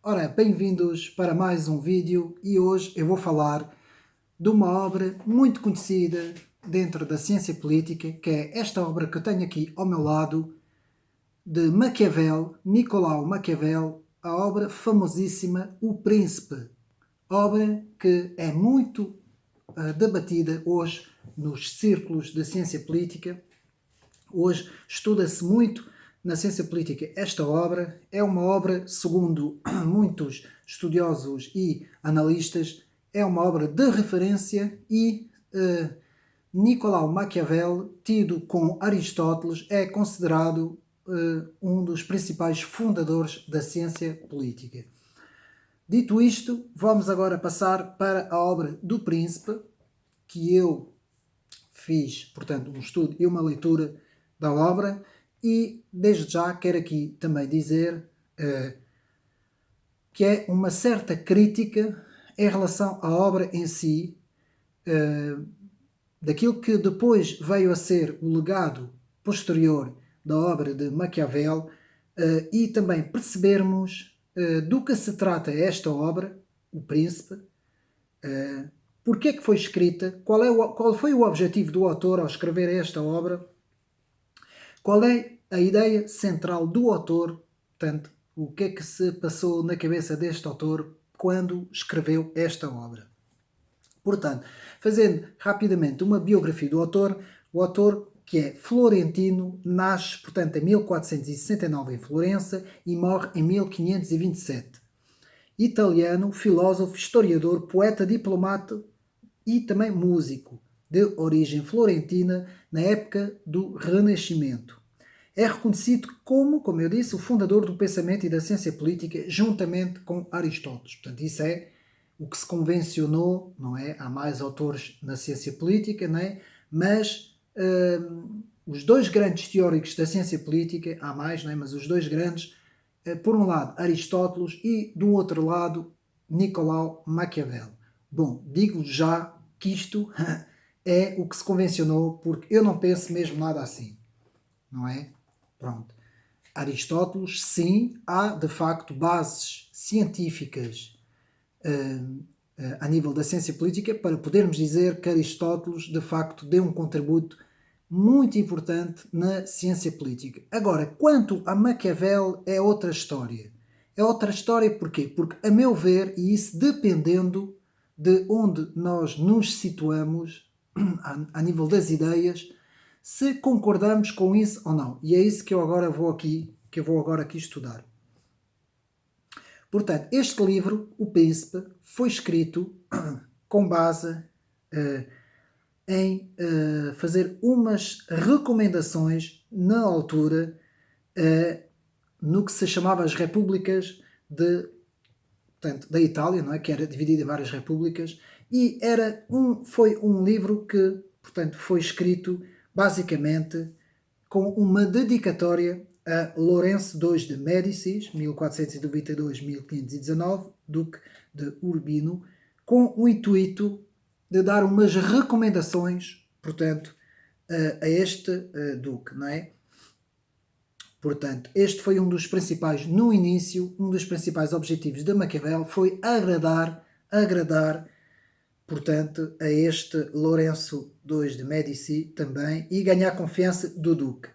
Ora, bem-vindos para mais um vídeo e hoje eu vou falar de uma obra muito conhecida dentro da ciência política, que é esta obra que eu tenho aqui ao meu lado, de Maquiavel, Nicolau Maquiavel, a obra famosíssima O Príncipe, obra que é muito debatida hoje nos círculos de ciência política. Hoje estuda-se muito na ciência política esta obra. É uma obra, segundo muitos estudiosos e analistas, é uma obra de referência e Nicolau Maquiavel, tido com Aristóteles, é considerado um dos principais fundadores da ciência política. Dito isto, vamos agora passar para a obra do Príncipe, que eu fiz, portanto, um estudo e uma leitura da obra, e desde já quero aqui também dizer que é uma certa crítica em relação à obra em si, daquilo que depois veio a ser o legado posterior da obra de Maquiavel, e também percebermos do que se trata esta obra, O Príncipe, porque é que foi escrita, qual foi o objetivo do autor ao escrever esta obra, qual é a ideia central do autor, portanto, o que é que se passou na cabeça deste autor quando escreveu esta obra. Portanto, fazendo rapidamente uma biografia do autor, o autor, que é florentino, nasce, portanto, em 1469 em Florença e morre em 1527. Italiano, filósofo, historiador, poeta, diplomata e também músico, de origem florentina, na época do Renascimento. É reconhecido como eu disse, o fundador do pensamento e da ciência política, juntamente com Aristóteles. Portanto, isso é o que se convencionou, não é? Há mais autores na ciência política, não é? Mas os dois grandes teóricos da ciência política, há mais, não é? Mas os dois grandes, por um lado Aristóteles e do outro lado Nicolau Maquiavel. Bom, digo já que isto é o que se convencionou, porque eu não penso mesmo nada assim, não é? Pronto. Aristóteles, sim, há de facto bases científicas a nível da ciência política para podermos dizer que Aristóteles de facto deu um contributo muito importante na ciência política. Agora, quanto a Maquiavel, é outra história. É outra história porquê? Porque, a meu ver, e isso dependendo de onde nós nos situamos a nível das ideias, se concordamos com isso ou não. E é isso que eu agora vou aqui estudar. Portanto, este livro, O Príncipe, foi escrito com base em fazer umas recomendações na altura no que se chamava as repúblicas da Itália, não é? Que era dividida em várias repúblicas, e foi um livro que, portanto, foi escrito basicamente com uma dedicatória a Lourenço II de Médicis, 1492-1519, Duque de Urbino, com o intuito de dar umas recomendações, portanto, a este Duque, não é? Portanto, este foi um dos principais, no início, um dos principais objetivos de Maquiavel foi agradar, portanto, a este Lourenço II de Médici também e ganhar a confiança do Duque.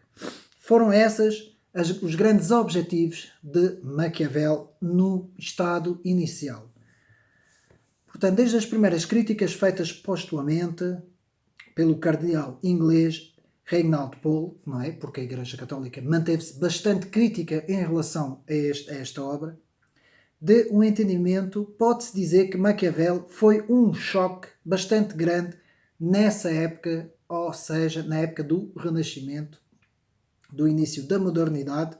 Foram esses os grandes objetivos de Maquiavel no estado inicial. Portanto, desde as primeiras críticas feitas postumamente pelo cardeal inglês Reinald Pole, não é? Porque a Igreja Católica manteve-se bastante crítica em relação a esta obra, de um entendimento, pode-se dizer que Maquiavel foi um choque bastante grande nessa época, ou seja, na época do Renascimento, do início da modernidade,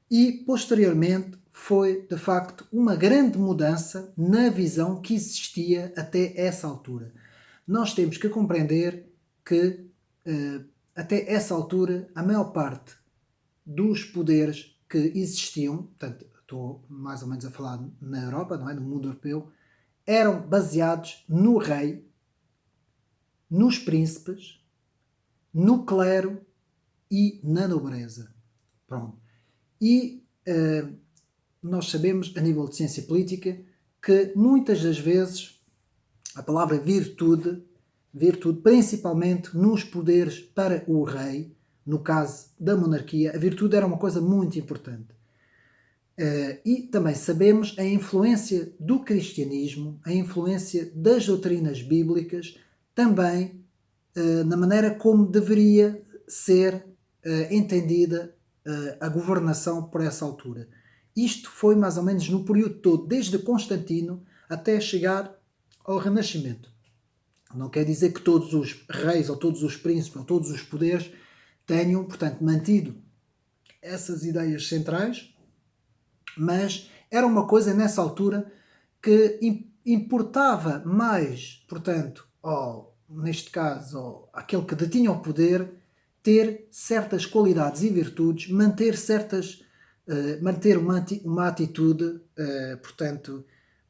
e posteriormente foi de facto uma grande mudança na visão que existia até essa altura. Nós temos que compreender que até essa altura a maior parte dos poderes que existiam, portanto estou mais ou menos a falar na Europa, não é? No mundo europeu, eram baseados no rei, nos príncipes, no clero e na nobreza. Pronto. E nós sabemos, a nível de ciência política, que muitas das vezes a palavra virtude, principalmente nos poderes para o rei, no caso da monarquia, a virtude era uma coisa muito importante. E também sabemos a influência do cristianismo, a influência das doutrinas bíblicas, também na maneira como deveria ser entendida a governação por essa altura. Isto foi mais ou menos no período todo, desde Constantino até chegar ao Renascimento. Não quer dizer que todos os reis, ou todos os príncipes, ou todos os poderes tenham, portanto, mantido essas ideias centrais, mas era uma coisa nessa altura que importava mais, portanto, neste caso, aquele que detinha o poder, ter certas qualidades e virtudes, manter uma atitude, portanto,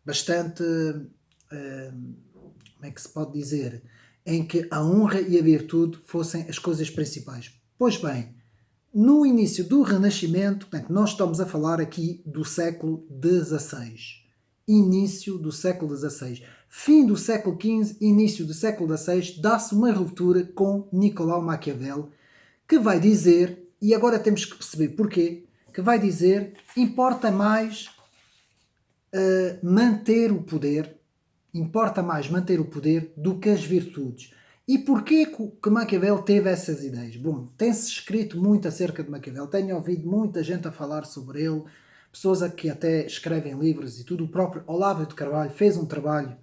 bastante, como é que se pode dizer, em que a honra e a virtude fossem as coisas principais. Pois bem, no início do Renascimento, portanto, nós estamos a falar aqui do século XVI. Início do século XVI. Fim do século XV, início do século XVI, dá-se uma ruptura com Nicolau Maquiavel, que vai dizer, e agora temos que perceber porquê, que vai dizer, importa mais manter o poder do que as virtudes. E porquê que Maquiavel teve essas ideias? Bom, tem-se escrito muito acerca de Maquiavel, tenho ouvido muita gente a falar sobre ele, pessoas que até escrevem livros e tudo. O próprio Olavo de Carvalho fez um trabalho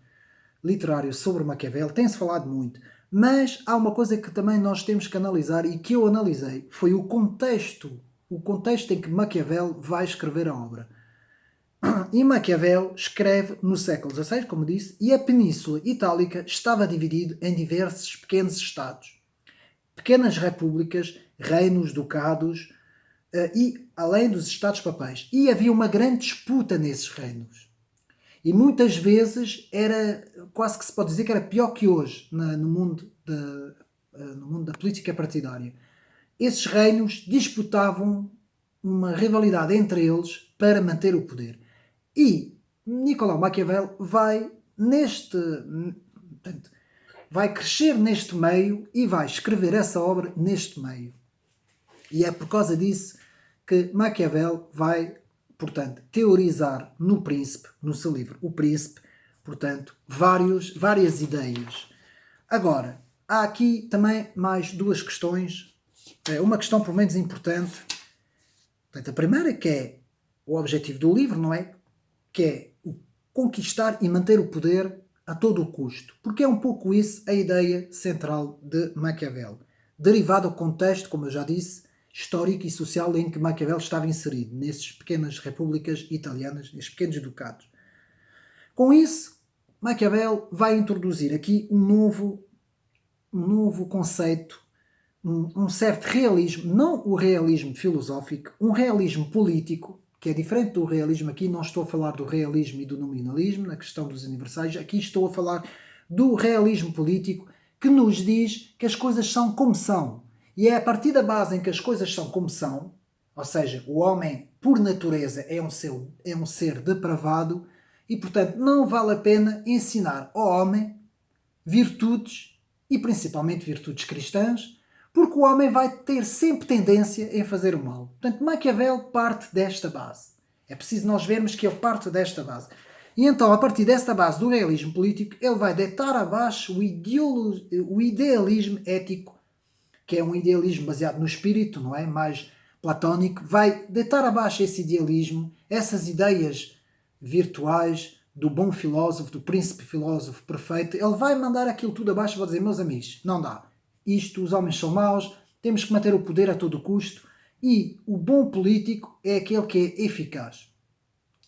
literário sobre Maquiavel, tem-se falado muito. Mas há uma coisa que também nós temos que analisar e que eu analisei, foi o contexto em que Maquiavel vai escrever a obra. E Maquiavel escreve no século XVI, como disse, e a Península Itálica estava dividida em diversos pequenos estados, pequenas repúblicas, reinos, ducados, e além dos estados papais. E havia uma grande disputa nesses reinos. E muitas vezes era, quase que se pode dizer que era pior que hoje no mundo da política partidária. Esses reinos disputavam uma rivalidade entre eles para manter o poder. E Nicolau Maquiavel vai crescer neste meio e vai escrever essa obra neste meio. E é por causa disso que Maquiavel vai, portanto, teorizar no Príncipe, no seu livro O Príncipe, portanto, várias ideias. Agora, há aqui também mais duas questões. Uma questão, pelo menos, importante. Portanto, a primeira, que é o objetivo do livro, não é? Que é o conquistar e manter o poder a todo o custo. Porque é um pouco isso a ideia central de Maquiavel. Derivado ao contexto, como eu já disse, histórico e social em que Maquiavel estava inserido, nessas pequenas repúblicas italianas, nesses pequenos ducados. Com isso, Maquiavel vai introduzir aqui um novo conceito, um certo realismo, não o realismo filosófico, um realismo político, que é diferente do realismo. Aqui não estou a falar do realismo e do nominalismo, na questão dos universais, aqui estou a falar do realismo político, que nos diz que as coisas são como são. E é a partir da base em que as coisas são como são, ou seja, o homem, por natureza, é um ser depravado, e, portanto, não vale a pena ensinar ao homem virtudes, e principalmente virtudes cristãs, porque o homem vai ter sempre tendência em fazer o mal. Portanto, Maquiavel parte desta base. É preciso nós vermos que ele parte desta base. E então, a partir desta base do realismo político, ele vai deitar abaixo o idealismo ético, que é um idealismo baseado no espírito, não é? Mais platónico. Vai deitar abaixo esse idealismo, essas ideias virtuais do bom filósofo, do príncipe filósofo perfeito. Ele vai mandar aquilo tudo abaixo e vai dizer: meus amigos, não dá. Os homens são maus, temos que manter o poder a todo custo, e o bom político é aquele que é eficaz.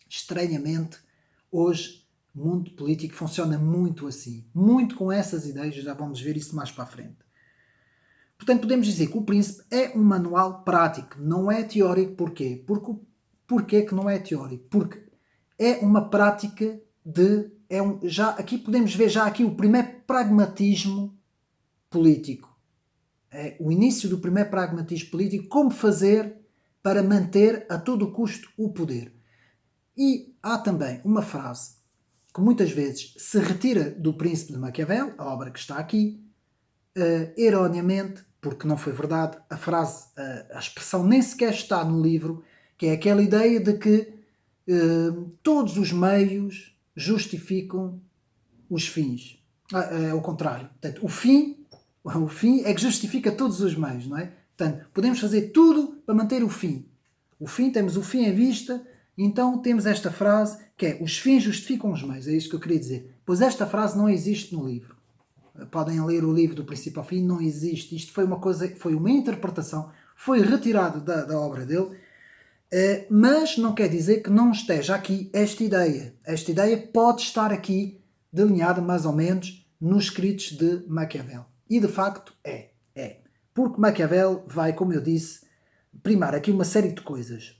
Estranhamente, hoje, o mundo político funciona muito assim, muito com essas ideias, já vamos ver isso mais para a frente. Portanto, podemos dizer que o Príncipe é um manual prático, não é teórico. Porquê? Porquê que não é teórico? Porque é uma prática aqui podemos ver já aqui o primeiro pragmatismo político. É o início do primeiro pragmatismo político, como fazer para manter a todo custo o poder. E há também uma frase que muitas vezes se retira do Príncipe de Maquiavel, a obra que está aqui, erroneamente, porque não foi verdade, a frase, a expressão nem sequer está no livro, que é aquela ideia de que todos os meios justificam os fins. É o contrário. Portanto, o fim é que justifica todos os meios, não é? Portanto, podemos fazer tudo para manter o fim. O fim, temos o fim em vista, então temos esta frase que é: os fins justificam os meios. É isto que eu queria dizer. Pois esta frase não existe no livro. Podem ler o livro do princípio ao fim, não existe. Isto foi uma coisa, foi uma interpretação, foi retirado da obra dele, mas não quer dizer que não esteja aqui esta ideia. Esta ideia pode estar aqui delineada mais ou menos nos escritos de Maquiavel. E de facto é. Porque Maquiavel vai, como eu disse, primar aqui uma série de coisas.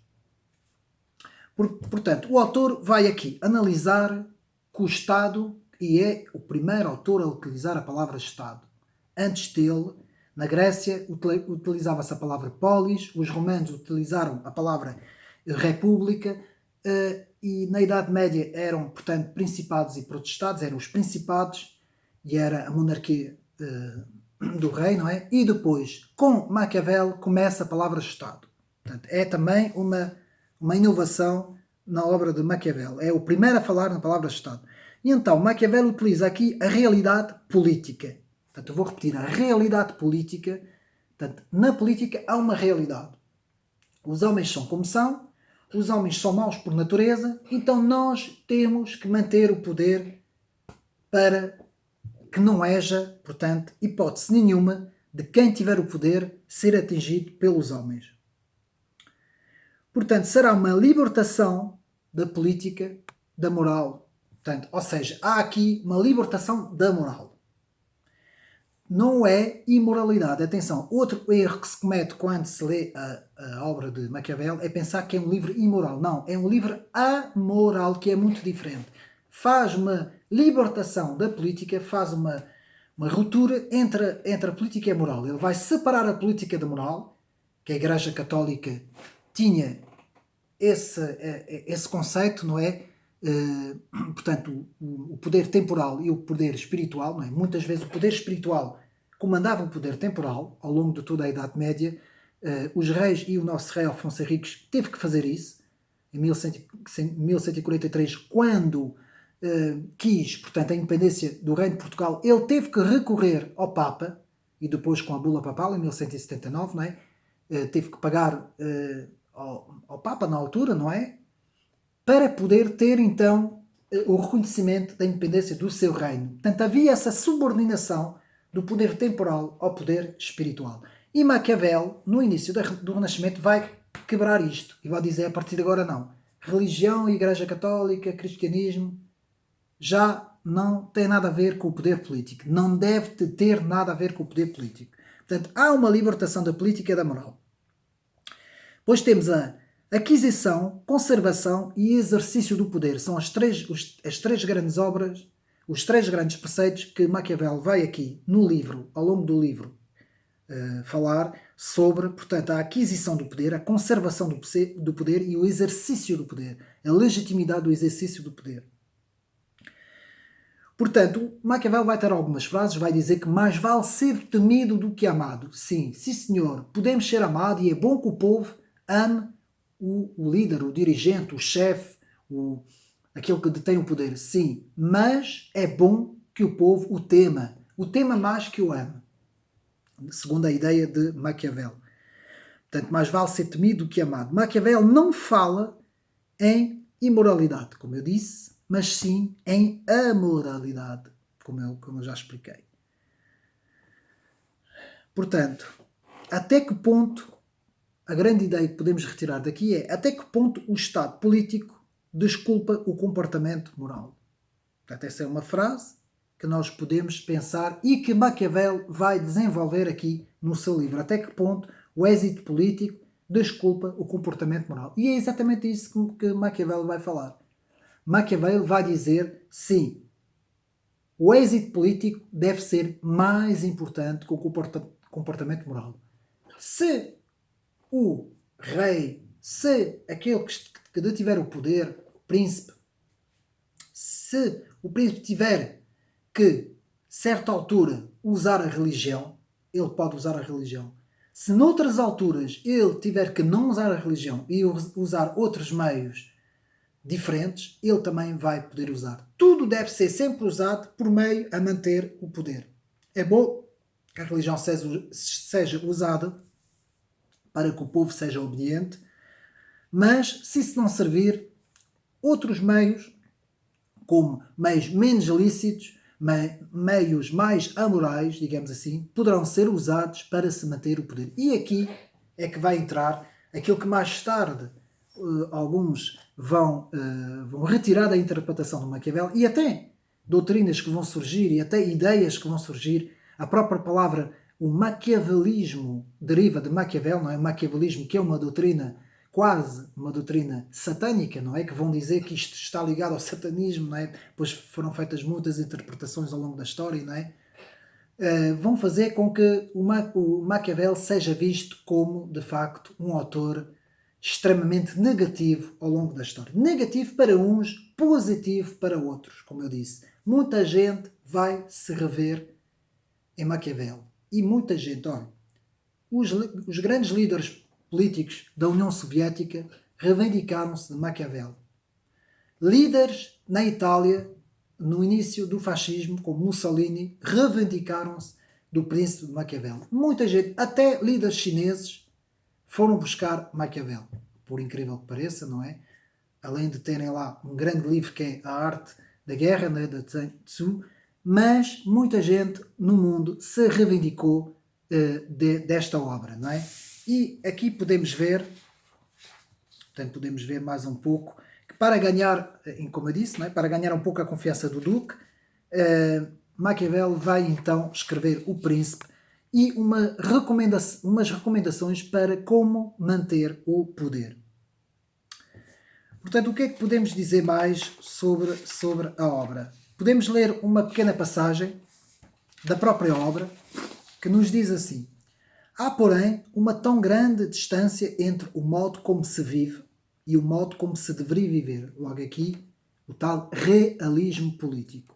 Portanto, o autor vai aqui analisar que o Estado, e é o primeiro autor a utilizar a palavra Estado. Antes dele, na Grécia, utilizava-se a palavra polis, os romanos utilizaram a palavra república, e na Idade Média eram, portanto, principados e potestades, eram os principados, e era a monarquia do rei, não é? E depois, com Maquiavel, começa a palavra Estado. Portanto, é também uma inovação na obra de Maquiavel. É o primeiro a falar na palavra Estado. E então, Maquiavel utiliza aqui a realidade política. Portanto, eu vou repetir, a realidade política. Portanto, na política há uma realidade. Os homens são como são, os homens são maus por natureza, então nós temos que manter o poder para que não haja, portanto, hipótese nenhuma de quem tiver o poder ser atingido pelos homens. Portanto, será uma libertação da política, da moral. Portanto, ou seja, há aqui uma libertação da moral. Não é imoralidade. Atenção, outro erro que se comete quando se lê a obra de Maquiavel é pensar que é um livro imoral. Não, é um livro amoral, que é muito diferente. Faz uma libertação da política, faz uma ruptura entre a política e a moral. Ele vai separar a política da moral, que a Igreja Católica tinha esse conceito, não é? Portanto, o poder temporal e o poder espiritual, não é? Muitas vezes o poder espiritual comandava o poder temporal ao longo de toda a Idade Média. Os reis e o nosso rei Afonso Henriques teve que fazer isso em 1143, quando quis, portanto, a independência do Reino de Portugal. Ele teve que recorrer ao Papa, e depois com a Bula Papal em 1179, não é? Teve que pagar ao Papa na altura, não é? Para poder ter então o reconhecimento da independência do seu reino. Portanto, havia essa subordinação do poder temporal ao poder espiritual. E Maquiavel, no início do Renascimento, vai quebrar isto e vai dizer: a partir de agora não. Religião, Igreja Católica, cristianismo já não tem nada a ver com o poder político. Não deve ter nada a ver com o poder político. Portanto, há uma libertação da política e da moral. Depois temos a aquisição, conservação e exercício do poder. São as três grandes obras, os três grandes preceitos que Maquiavel vai aqui no livro, ao longo do livro, falar sobre, portanto, a aquisição do poder, a conservação do poder e o exercício do poder, a legitimidade do exercício do poder. Portanto, Maquiavel vai ter algumas frases, vai dizer que mais vale ser temido do que amado. Sim, senhor, podemos ser amados e é bom que o povo ame o líder, o dirigente, o chefe, aquele que detém o poder. Sim, mas é bom que o povo o tema mais que o ame, segundo a ideia de Maquiavel. Portanto, mais vale ser temido do que amado. Maquiavel não fala em imoralidade, como eu disse, mas sim em amoralidade, como eu já expliquei. Portanto, até que ponto, a grande ideia que podemos retirar daqui é até que ponto o Estado político desculpa o comportamento moral. Portanto, essa é uma frase que nós podemos pensar e que Maquiavel vai desenvolver aqui no seu livro. Até que ponto o êxito político desculpa o comportamento moral. E é exatamente isso que Maquiavel vai falar. Maquiavel vai dizer, sim, o êxito político deve ser mais importante que o comportamento moral. Se o rei, se aquele que detiver o poder, príncipe, se o príncipe tiver que, certa altura, usar a religião, ele pode usar a religião. Se noutras alturas ele tiver que não usar a religião e usar outros meios diferentes, ele também vai poder usar. Tudo deve ser sempre usado por meio a manter o poder. É bom que a religião seja usada para que o povo seja obediente, mas se isso não servir, outros meios, como meios menos lícitos, meios mais amorais, digamos assim, poderão ser usados para se manter o poder. E aqui é que vai entrar aquilo que mais tarde alguns vão retirar da interpretação do Maquiavel, e até doutrinas que vão surgir e até ideias que vão surgir. A própria palavra, o maquiavelismo, deriva de Maquiavel, não é? O maquiavelismo, que é uma doutrina, quase uma doutrina satânica, não é? Que vão dizer que isto está ligado ao satanismo, não é? Pois foram feitas muitas interpretações ao longo da história, não é? Vão fazer com que o Maquiavel seja visto como, de facto, um autor extremamente negativo ao longo da história. Negativo para uns, positivo para outros, como eu disse. Muita gente vai se rever em Maquiavel. E muita gente, olha, os grandes líderes políticos da União Soviética reivindicaram-se de Maquiavel. Líderes na Itália, no início do fascismo, como Mussolini, reivindicaram-se do príncipe de Maquiavel. Muita gente, até líderes chineses, foram buscar Maquiavel. Por incrível que pareça, não é? Além de terem lá um grande livro que é A Arte da Guerra, né, de Sun Tzu, mas muita gente no mundo se reivindicou desta obra, não é? E aqui podemos ver, portanto, podemos ver mais um pouco, que para ganhar, como eu disse, não é? Para ganhar um pouco a confiança do Duque, Maquiavel vai então escrever O Príncipe e umas recomendações para como manter o poder. Portanto, o que é que podemos dizer mais sobre a obra? Podemos ler uma pequena passagem da própria obra que nos diz assim: há, porém, uma tão grande distância entre o modo como se vive e o modo como se deveria viver. Logo aqui, o tal realismo político.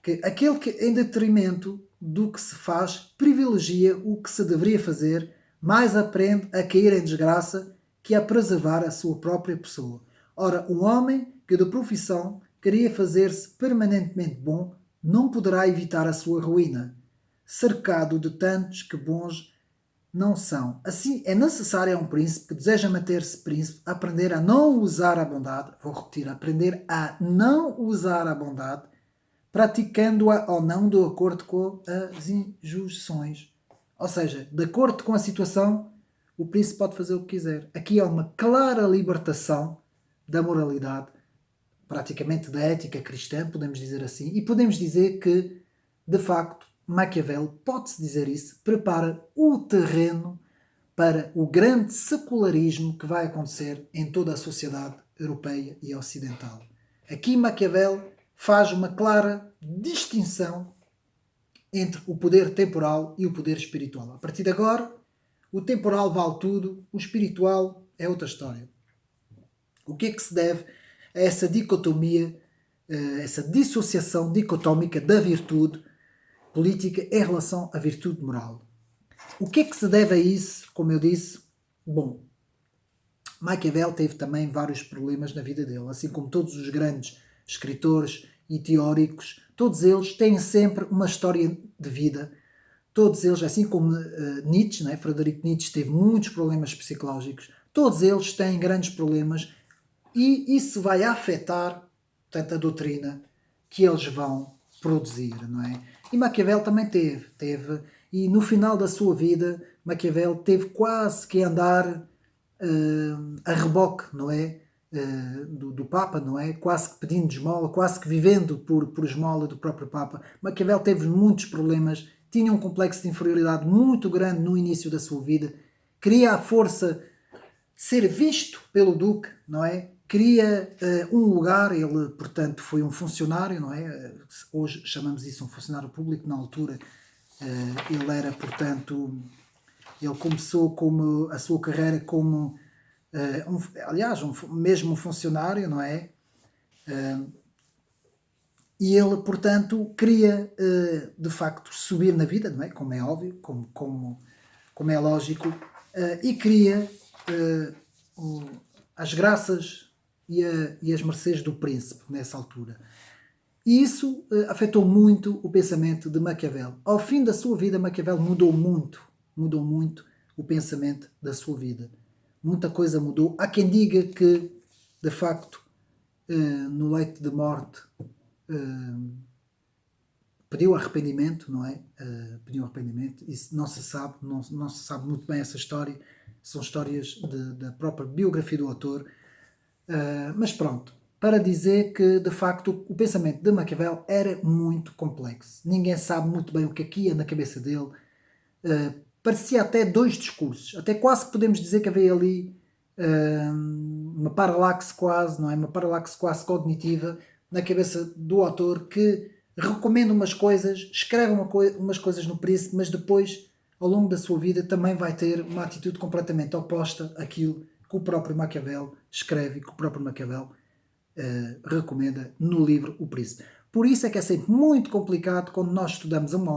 Que aquele que, em detrimento do que se faz, privilegia o que se deveria fazer, mais aprende a cair em desgraça que a preservar a sua própria pessoa. Ora, um homem que de profissão queria fazer-se permanentemente bom, não poderá evitar a sua ruína, cercado de tantos que bons não são. Assim, é necessário a um príncipe que deseja manter-se príncipe aprender a não usar a bondade, vou repetir, aprender a não usar a bondade, praticando-a ou não de acordo com as injunções. Ou seja, de acordo com a situação, o príncipe pode fazer o que quiser. Aqui há uma clara libertação da moralidade, praticamente da ética cristã, podemos dizer assim, e podemos dizer que, de facto, Maquiavel, pode-se dizer isso, prepara o terreno para o grande secularismo que vai acontecer em toda a sociedade europeia e ocidental. Aqui Maquiavel faz uma clara distinção entre o poder temporal e o poder espiritual. A partir de agora, o temporal vale tudo, o espiritual é outra história. O que é que se deve a essa dicotomia, essa dissociação dicotómica da virtude política em relação à virtude moral? O que é que se deve a isso? Como eu disse, bom, Maquiavel teve também vários problemas na vida dele, assim como todos os grandes escritores e teóricos, todos eles têm sempre uma história de vida, todos eles, assim como Nietzsche, né? Friedrich Nietzsche teve muitos problemas psicológicos, todos eles têm grandes problemas e isso vai afetar, portanto, a doutrina que eles vão produzir, não é? E Maquiavel também teve, e no final da sua vida, Maquiavel teve quase que andar a reboque, não é? Do Papa, não é? Quase que pedindo esmola, quase que vivendo por esmola do próprio Papa. Maquiavel teve muitos problemas, tinha um complexo de inferioridade muito grande no início da sua vida, queria à força ser visto pelo Duque, não é? Queria um lugar, ele, portanto, foi um funcionário, não é? Hoje chamamos isso um funcionário público, na altura ele era, portanto, ele começou a sua carreira como aliás, mesmo um funcionário, não é? E ele, portanto, queria, de facto, subir na vida, não é? Como é óbvio, como é lógico, e queria as graças e as mercês do príncipe nessa altura. E isso afetou muito o pensamento de Maquiavel. Ao fim da sua vida, Maquiavel mudou muito o pensamento da sua vida. Muita coisa mudou. Há quem diga que, de facto, no leito de morte, pediu arrependimento, não é? Pediu arrependimento. Isso não se sabe, não se sabe muito bem essa história. São histórias da própria biografia do autor. Mas pronto, para dizer que, de facto, o pensamento de Maquiavel era muito complexo. Ninguém sabe muito bem o que ia na cabeça dele. Parecia até dois discursos. Até quase podemos dizer que havia ali uma paralaxe quase, não é? Uma paralaxe quase cognitiva na cabeça do autor, que recomenda umas coisas, escreve umas coisas no Príncipe, mas depois, ao longo da sua vida, também vai ter uma atitude completamente oposta àquilo que o próprio Maquiavel escreve, que o próprio Maquiavel recomenda no livro O Príncipe. Por isso é que é sempre muito complicado quando nós estudamos uma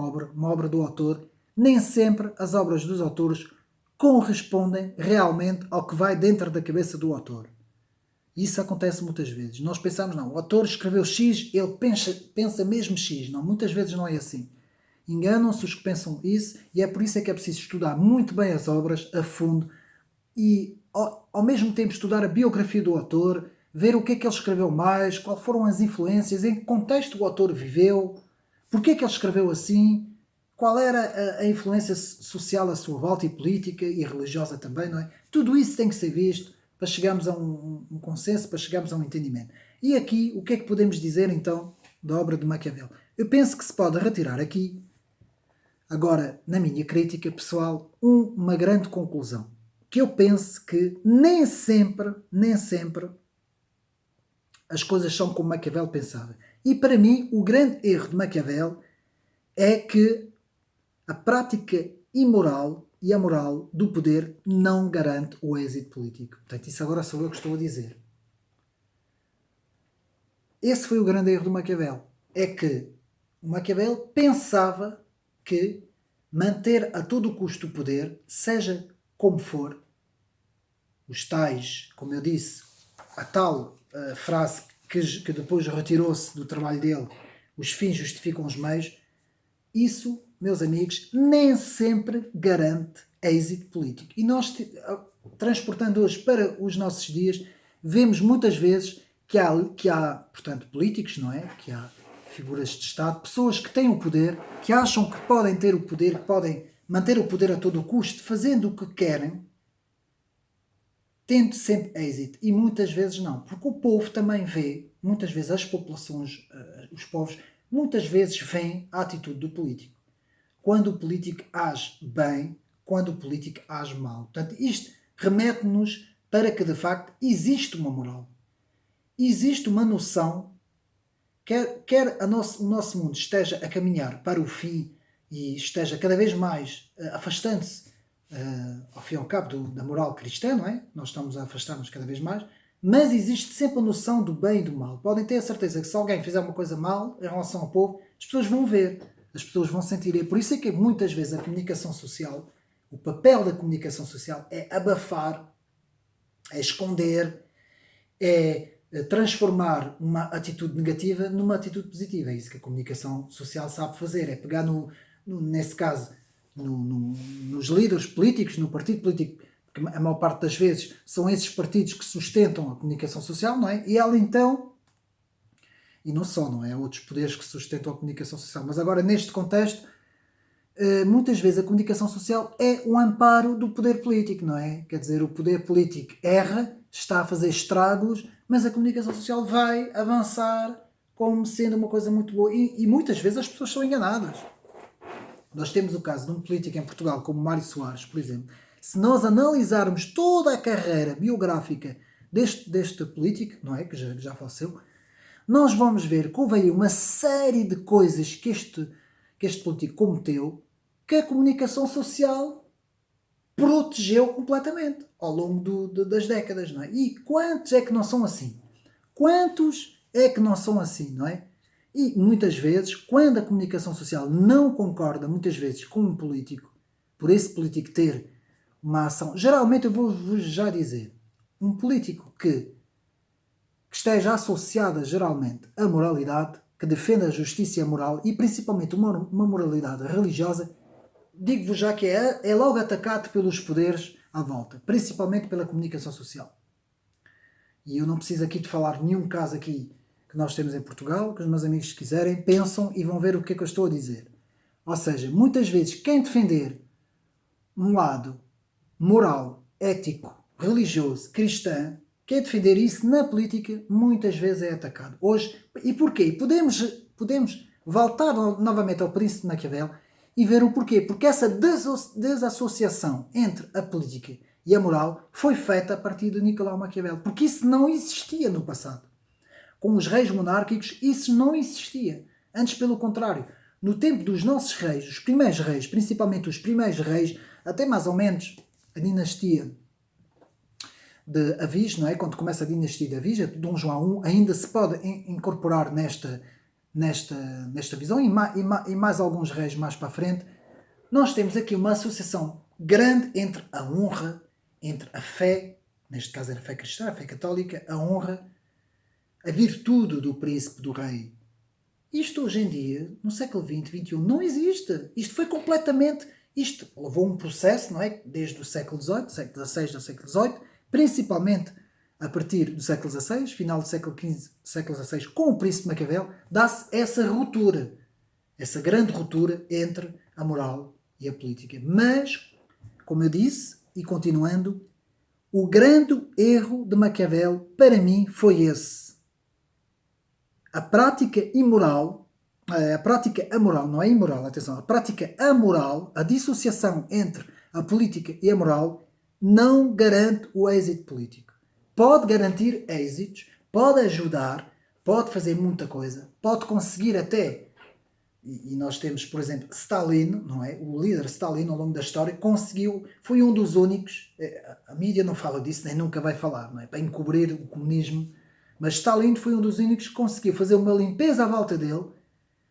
obra do autor. Nem sempre as obras dos autores correspondem realmente ao que vai dentro da cabeça do autor. Isso acontece muitas vezes. Nós pensamos, não, o autor escreveu X, ele pensa mesmo X. Não, muitas vezes não é assim. Enganam-se os que pensam isso, e é por isso é que é preciso estudar muito bem as obras a fundo e, ao mesmo tempo, estudar a biografia do autor, ver o que é que ele escreveu mais, quais foram as influências, em que contexto o autor viveu, porque é que ele escreveu assim, qual era a influência social à sua volta, e política e religiosa também, não é? Tudo isso tem que ser visto para chegarmos a um consenso, para chegarmos a um entendimento. E aqui, o que é que podemos dizer então da obra de Maquiavel? Eu penso que se pode retirar aqui, agora, na minha crítica pessoal, uma grande conclusão. Que eu penso que nem sempre as coisas são como Maquiavel pensava. E para mim, o grande erro de Maquiavel é que a prática imoral e a moral do poder não garante o êxito político. Portanto, isso agora sou eu que estou a dizer. Esse foi o grande erro do Maquiavel. É que o Maquiavel pensava que manter a todo custo o poder, seja como for, os tais, como eu disse, a tal frase que depois retirou-se do trabalho dele, os fins justificam os meios, isso, meus amigos, nem sempre garante êxito político. E nós, transportando hoje para os nossos dias, vemos muitas vezes que há, portanto, políticos, não é? Que há figuras de Estado, pessoas que têm o poder, que acham que podem ter o poder, que podem manter o poder a todo o custo, fazendo o que querem, tendo sempre êxito. E muitas vezes não. Porque o povo também vê, muitas vezes as populações, os povos, muitas vezes veem a atitude do político. Quando o político age bem, quando o político age mal. Portanto, isto remete-nos para que, de facto, existe uma moral. Existe uma noção, quer o nosso mundo esteja a caminhar para o fim e esteja cada vez mais afastando-se, ao fim e ao cabo, da moral cristã, não é? Nós estamos a afastar-nos cada vez mais, mas existe sempre a noção do bem e do mal. Podem ter a certeza que se alguém fizer uma coisa mal em relação ao povo, as pessoas vão ver, as pessoas vão sentir. E por isso é que muitas vezes a comunicação social, o papel da comunicação social é abafar, é esconder, é transformar uma atitude negativa numa atitude positiva. É isso que a comunicação social sabe fazer, é pegar nesse caso, nos líderes políticos, no partido político, porque a maior parte das vezes são esses partidos que sustentam a comunicação social, não é? E ela então, e não só, não é? Há outros poderes que sustentam a comunicação social, mas agora neste contexto, muitas vezes a comunicação social é um amparo do poder político, não é? Quer dizer, o poder político erra, está a fazer estragos, mas a comunicação social vai avançar como sendo uma coisa muito boa. E muitas vezes as pessoas são enganadas. Nós temos o caso de um político em Portugal, como Mário Soares, por exemplo. Se nós analisarmos toda a carreira biográfica deste político, não é? Que já faleceu, nós vamos ver que houve aí uma série de coisas que este político cometeu, que a comunicação social protegeu completamente ao longo das décadas, não é? E quantos é que não são assim? Quantos é que não são assim, não é? E muitas vezes, quando a comunicação social não concorda, muitas vezes, com um político, por esse político ter uma ação, geralmente eu vou-vos já dizer, um político que esteja associada geralmente à moralidade, que defenda a justiça e a moral, e principalmente uma moralidade religiosa, digo-vos já que é logo atacado pelos poderes à volta, principalmente pela comunicação social. E eu não preciso aqui de falar nenhum caso aqui que nós temos em Portugal, que os meus amigos, se quiserem, pensam e vão ver o que é que eu estou a dizer. Ou seja, muitas vezes quem defender um lado moral, ético, religioso, cristão, quem defender isso na política, muitas vezes é atacado. Hoje, e porquê? Podemos voltar novamente ao Príncipe de Maquiavel e ver o porquê. Porque essa desassociação entre a política e a moral foi feita a partir de Nicolau Maquiavel. Porque isso não existia no passado. Com os reis monárquicos, isso não existia. Antes, pelo contrário, no tempo dos nossos reis, os primeiros reis, principalmente os primeiros reis, até mais ou menos a dinastia de Avis, não é? Quando começa a dinastia de Avis, Dom João I, ainda se pode incorporar nesta visão, e mais alguns reis mais para a frente, nós temos aqui uma associação grande entre a honra, entre a fé, neste caso era a fé cristã, a fé católica, a honra, a virtude do príncipe, do rei. Isto hoje em dia, no século XX, XXI, não existe. Isto foi completamente... Isto levou um processo, não é? Desde o século XVIII, século XVI ao século XVIII, principalmente a partir do século XVI, final do século XV, século XVI, com o príncipe Maquiavel, dá-se essa ruptura, essa grande ruptura entre a moral e a política. Mas, como eu disse, e continuando, o grande erro de Maquiavel, para mim, foi esse. A prática imoral, a prática amoral, não é imoral, atenção, a prática amoral, a dissociação entre a política e a moral, não garante o êxito político. Pode garantir êxitos, pode ajudar, pode fazer muita coisa, pode conseguir até, e nós temos, por exemplo, Stalin, não é? O líder Stalin, ao longo da história, conseguiu, foi um dos únicos, a mídia não fala disso, nem nunca vai falar, não é? Para encobrir o comunismo, mas Stalin foi um dos únicos que conseguiu fazer uma limpeza à volta dele,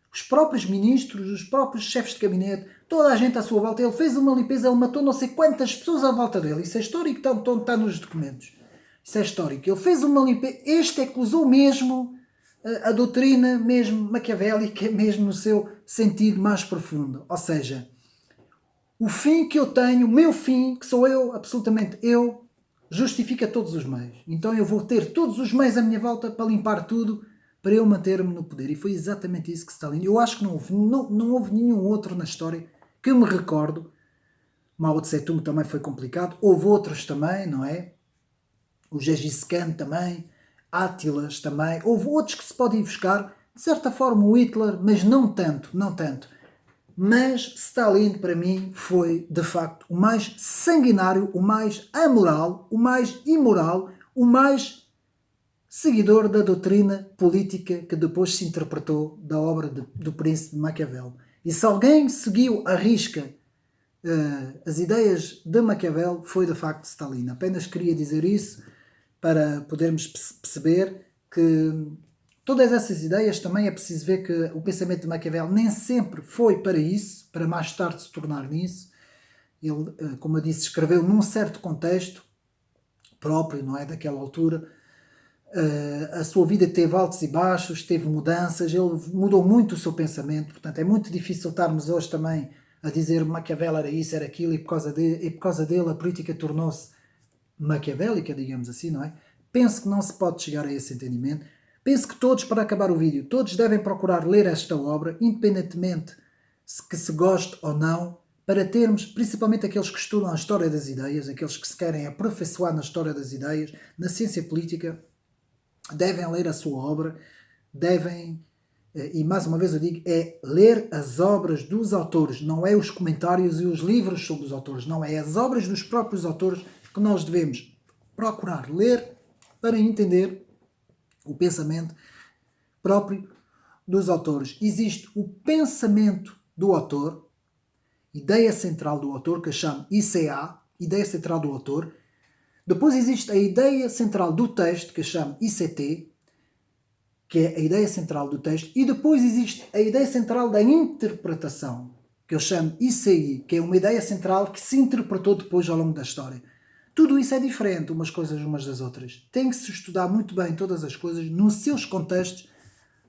os próprios ministros, os próprios chefes de gabinete, toda a gente à sua volta, ele fez uma limpeza, ele matou não sei quantas pessoas à volta dele, isso é histórico, está nos documentos, isso é histórico, ele fez uma limpeza, este é que usou mesmo a doutrina mesmo maquiavélica, mesmo no seu sentido mais profundo, ou seja, o fim que eu tenho, o meu fim, que sou eu, absolutamente eu, justifica todos os meios. Então eu vou ter todos os meios à minha volta para limpar tudo, para eu manter-me no poder. E foi exatamente isso que Stalin... Eu acho que não houve nenhum outro na história que eu me recordo. Mao Tse Tung também foi complicado. Houve outros também, não é? O Gengis Khan também. Átilas também. Houve outros que se podem buscar. De certa forma o Hitler, mas não tanto. Mas Stalin, para mim, foi, de facto, o mais sanguinário, o mais amoral, o mais imoral, o mais seguidor da doutrina política que depois se interpretou da obra do Príncipe de Maquiavel. E se alguém seguiu à risca as ideias de Maquiavel, foi, de facto, Stalin. Apenas queria dizer isso para podermos perceber que todas essas ideias também é preciso ver que o pensamento de Maquiavel nem sempre foi para isso, para mais tarde se tornar nisso. Ele, como eu disse, escreveu num certo contexto próprio, não é, daquela altura. A sua vida teve altos e baixos, teve mudanças, ele mudou muito o seu pensamento, portanto é muito difícil estarmos hoje também a dizer que Maquiavel era isso, era aquilo, e por causa dele a política tornou-se maquiavélica, digamos assim, não é? Penso que não se pode chegar a esse entendimento. Penso que todos, para acabar o vídeo, todos devem procurar ler esta obra, independentemente que se goste ou não, para termos, principalmente aqueles que estudam a história das ideias, aqueles que se querem aperfeiçoar na história das ideias, na ciência política, devem ler a sua obra, devem, e mais uma vez eu digo, é ler as obras dos autores, não é os comentários e os livros sobre os autores, não, é as obras dos próprios autores que nós devemos procurar ler para entender o pensamento próprio dos autores. Existe o pensamento do autor, ideia central do autor, que eu chamo ICA, ideia central do autor. Depois existe a ideia central do texto, que eu chamo ICT, que é a ideia central do texto. E depois existe a ideia central da interpretação, que eu chamo ICI, que é uma ideia central que se interpretou depois ao longo da história. Tudo isso é diferente, umas coisas umas das outras. Tem que se estudar muito bem todas as coisas nos seus contextos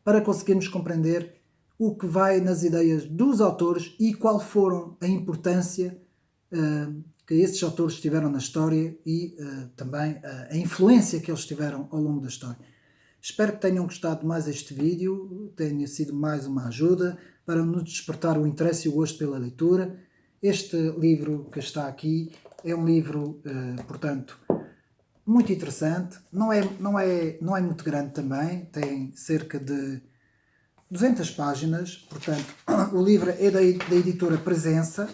para conseguirmos compreender o que vai nas ideias dos autores e qual foram a importância que esses autores tiveram na história e também a influência que eles tiveram ao longo da história. Espero que tenham gostado mais deste vídeo, tenha sido mais uma ajuda para nos despertar o interesse e o gosto pela leitura. Este livro que está aqui é um livro, portanto, muito interessante. Não é muito grande também, tem cerca de 200 páginas. Portanto, o livro é da editora Presença,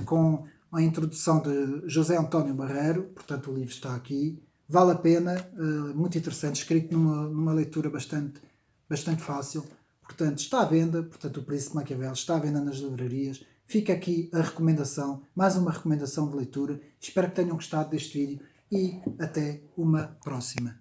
com a introdução de José António Barreiro. Portanto, o livro está aqui. Vale a pena, muito interessante, escrito numa leitura bastante fácil. Portanto, está à venda, portanto, O Príncipe Maquiavel está à venda nas livrarias. Fica aqui a recomendação, mais uma recomendação de leitura. Espero que tenham gostado deste vídeo e até uma próxima.